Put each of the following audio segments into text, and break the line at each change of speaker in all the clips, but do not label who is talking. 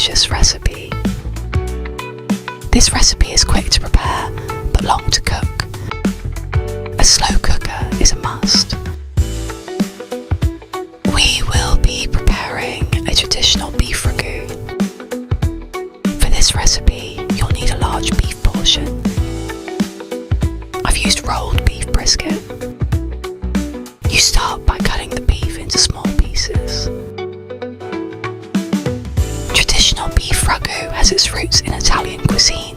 delicious recipe. This recipe is quick to prepare, but long to cook. A slow cooker is a must. We will be preparing a traditional beef ragu. For this recipe, you'll need a large beef portion. I've used rolled beef brisket. You start by cutting the beef into small pieces. Traditional beef ragu has its roots in Italian cuisine.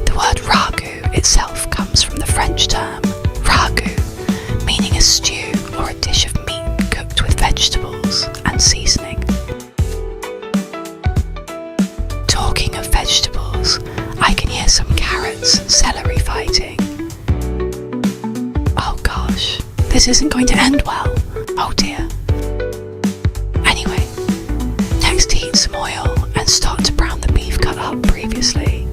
The word ragu itself comes from the French term ragu, meaning a stew or a dish of meat cooked with vegetables and seasoning. Talking of vegetables, I can hear some carrots and celery fighting. Oh gosh, this isn't going to end well. Oh dear. Anyway, next heat some oil and start to brown the beef cut up previously.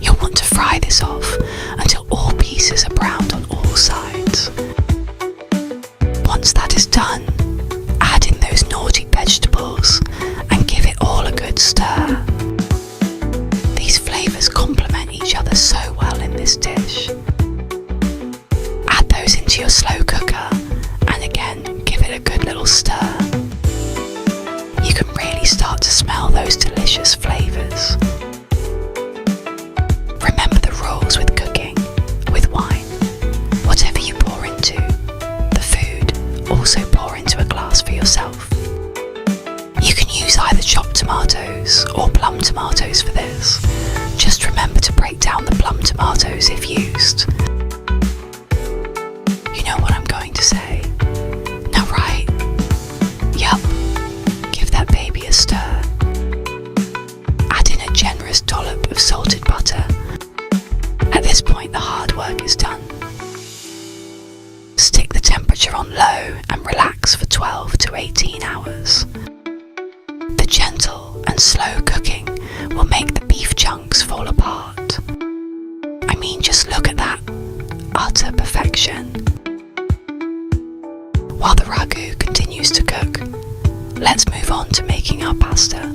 You'll want to fry this off until all pieces are browned on all sides. Once that is done, add in those naughty vegetables and give it all a good stir. These flavours complement each other so well in this dish. Add those into your slow cooker and again give it a good little stir. You can really start to smell those delicious flavours. Remember the rules with cooking, with wine. Whatever you pour into the food, also pour into a glass for yourself. You can use either chopped tomatoes or plum tomatoes for this. Just remember to break down the plum tomatoes if used. You know what I'm going to say. Now right, yup, give that baby a stir. Add in a generous dollop of salted butter. At this point the hard work is done. Stick the temperature on low and relax for 12 to 18 hours. The gentle and slow cooking will make the beef chunks fall apart. I mean, just look at that utter perfection. While the ragu continues to cook, let's move on to making our pasta.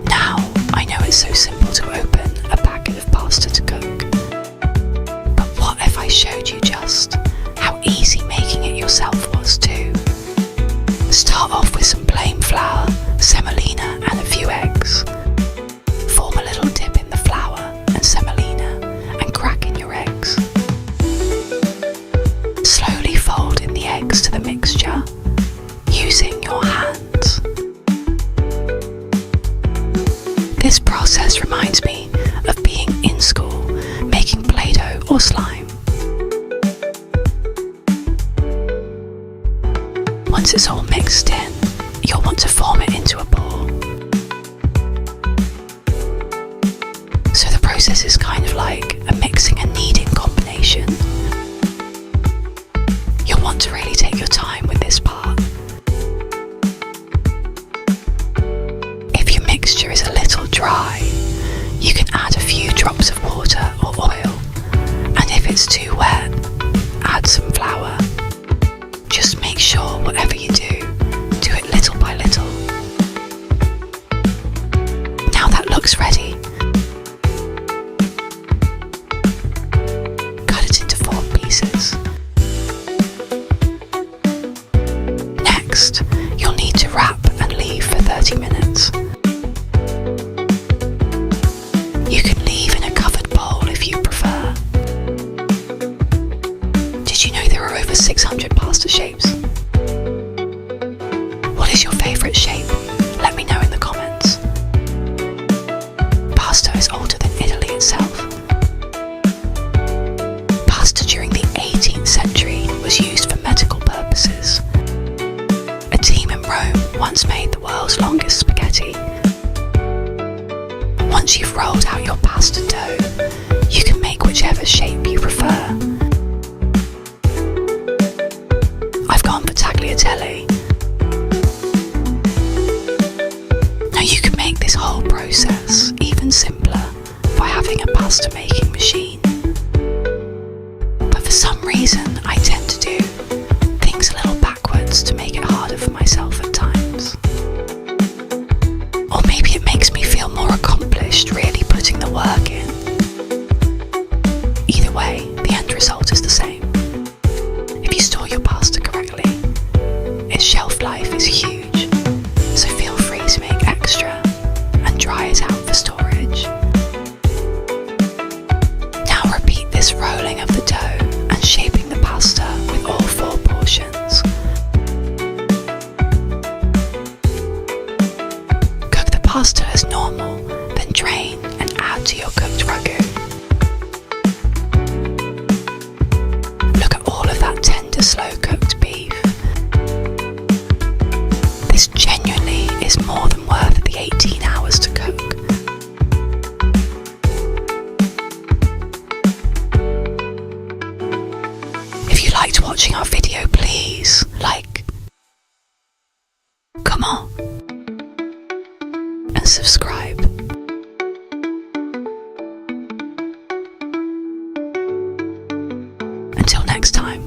Now, I know it's so simple to open a packet of pasta to cook. But what if I showed you just how easy making it yourself was too? Start off with some plain flour, semolina and a few eggs. Form a little dip in the flour and semolina and crack in your eggs. Slowly fold in the eggs to the mixture, using your hands. This process reminds me of being in school, making Play-Doh or slime. Once it's all mixed in, you'll want to form it into a ball. So the process is kind of like a mixing and kneading combination. You'll want to really take your time with this part. If your mixture is a little dry, you can add a few drops of water or oil, and if it's too wet, add some flour. Just make sure whatever you do it little by little. Now that looks ready. Cut it into 4 pieces. Next, you'll need to wrap and leave for 30 minutes. You can leave in a covered bowl if you prefer. Did you know there are over 600 pasta shapes? What is your favourite shape? Let me know in the comments. Pasta is older than Italy itself. Pasta during the 18th century was used for medical purposes. A team in Rome once made the world's longest spaghetti. Once you've rolled out your pasta dough, you can make whichever shape you prefer. I've gone for tagliatelle. Now you can make this whole process even simpler by having a pasta making machine. But for some reason I tend to do things a little backwards to make it harder for myself at times. onto your cooked ragu. Look at all of that tender, slow-cooked beef. This genuinely is more than worth the 18 hours to cook. If you liked watching our video, please like, comment, and subscribe. Until next time.